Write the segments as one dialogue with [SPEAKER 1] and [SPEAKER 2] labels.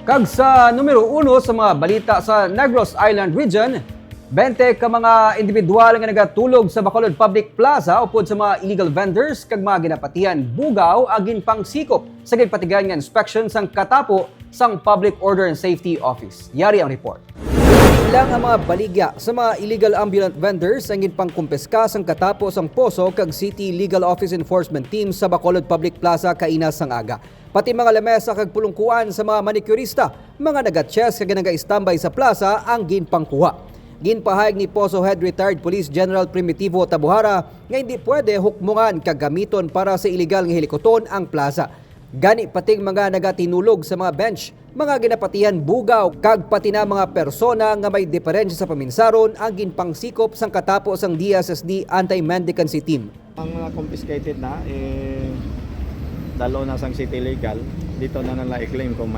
[SPEAKER 1] Kag sa numero 1 sa mga balita sa Negros Island Region, 20 ka mga individual nga nagatulog sa Bacolod Public Plaza upod sa mga illegal vendors kag mga ginapatihan bugaw agin pang sikop sa gigpatigan nga inspection sang katapo sang Public Order and Safety Office. Yari ang report. Ilang ang mga baligya sa mga illegal ambulant vendors ang ginpang kumpiska sang katapo sang Poso kag City Legal Office Enforcement Team sa Bacolod Public Plaza kainas sang aga. Pati mga lamesa kag pulungkuan sa mga manicurista, mga nagatches kag naga-standby sa plaza ang ginpangkuha. Ginpahayag ni Poso Head Retired Police General Primitivo Tabuhara nga hindi pwede hukmungan kag gamiton para sa illegal nga helikoton ang plaza. Gani pating mga nagatinulog sa mga bench, mga ginapatihan bugaw kag pati na mga persona nga may diferensya sa paminsaron ang ginpangsikop sang katapo sang DSSD Anti-Mendicancy Team.
[SPEAKER 2] Ang confiscated na dalo na sang city legal, dito na nila i-claim kung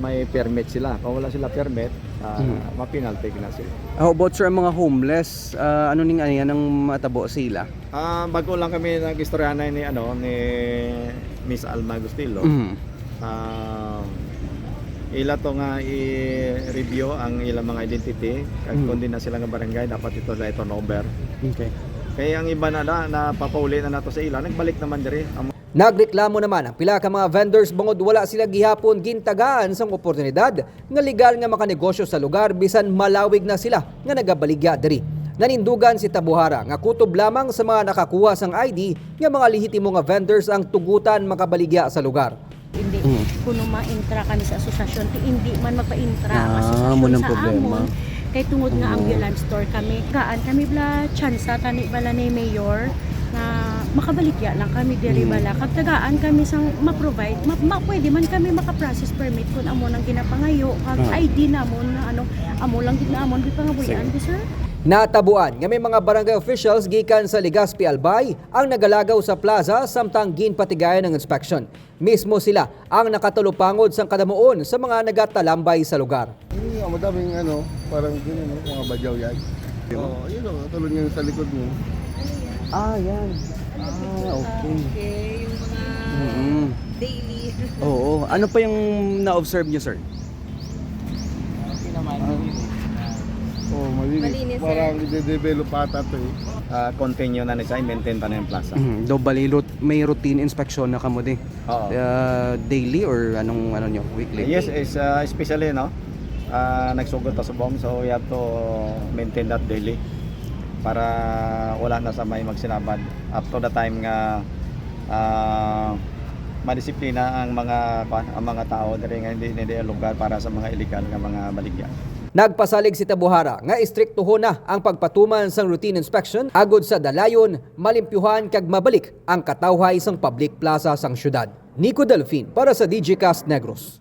[SPEAKER 2] may permit sila. Kung wala sila permit, mapinaltig na sila.
[SPEAKER 1] How about sir ang mga homeless? Ano ning yan ang matabo sila?
[SPEAKER 2] Bago lang kami nag-istoryahan ni Miss Alma Agustilo. Ila to nga i-review ang ilang mga identity. Kung di na sila nga barangay, dapat ito na turnover.
[SPEAKER 1] Okay.
[SPEAKER 2] Kaya ang iba na napapauli na nato sa ila, nagbalik naman diri.
[SPEAKER 1] Nagreklamo naman ang pila ka mga vendors bangod wala sila gihapon gintagaan sang oportunidad nga legal nga makanegosyo sa lugar bisan malawig na sila nga nagabaligya diri. Nanindugan si Tabuhara nga kutob lamang sa mga nakakuha sang ID nga mga lehitimo nga vendors ang tugutan makabaligya sa lugar.
[SPEAKER 3] Hindi kuno ma-intra kami sa asosasyon, hindi man magpa-intra ang asosasyon
[SPEAKER 1] munang
[SPEAKER 3] sa
[SPEAKER 1] problema.
[SPEAKER 3] amon. Kay tungod nga ambulance store kami, gaan kami bla tsansa tani bala ni mayor na makabaligya lang kami diri bala. Kag tagaan kami sang ma-provide, pwede man kami maka-process permit kun amo nang ginapangayo kag ID namon na amo lang gid namon gipangabuyan di sir.
[SPEAKER 1] Natabuan nga may mga barangay officials gikan sa Legazpi Albay ang nagalagaw sa plaza samtang ginpatigayan ng inspection. Mismo sila ang nakatulupangod sang kadamuon sa mga nagatalambay sa lugar.
[SPEAKER 4] Madaming parang ganyan, mga badyaw yan. Yun tulad nga sa likod mo.
[SPEAKER 1] Yan. Okay.
[SPEAKER 3] Okay, yung mga daily.
[SPEAKER 1] Oo. Ano pa yung na-observe niyo, sir?
[SPEAKER 4] Malinis.
[SPEAKER 3] Malinis,
[SPEAKER 4] Parang i-develop ata ito
[SPEAKER 2] Continue na siya, maintain pa na yung plaza.
[SPEAKER 1] May routine inspection na kamo din.
[SPEAKER 2] Oo.
[SPEAKER 1] Daily or anong nyo? Weekly?
[SPEAKER 2] Yes, especially nagsugod ta subong, so we have to maintain that daily para wala na sa may magsinabad up to the time nga madisiplina ang mga tao diri nga hindi lugar para sa mga illegal nga mga baligya.
[SPEAKER 1] Nagpasalig si Tabuhara nga istriktuhon na ang pagpatuman sang routine inspection agod sa dalayon malimpyuhan kag mabalik ang katawhay sang public plaza sang syudad. Nico Delfin para sa DGCast Negros.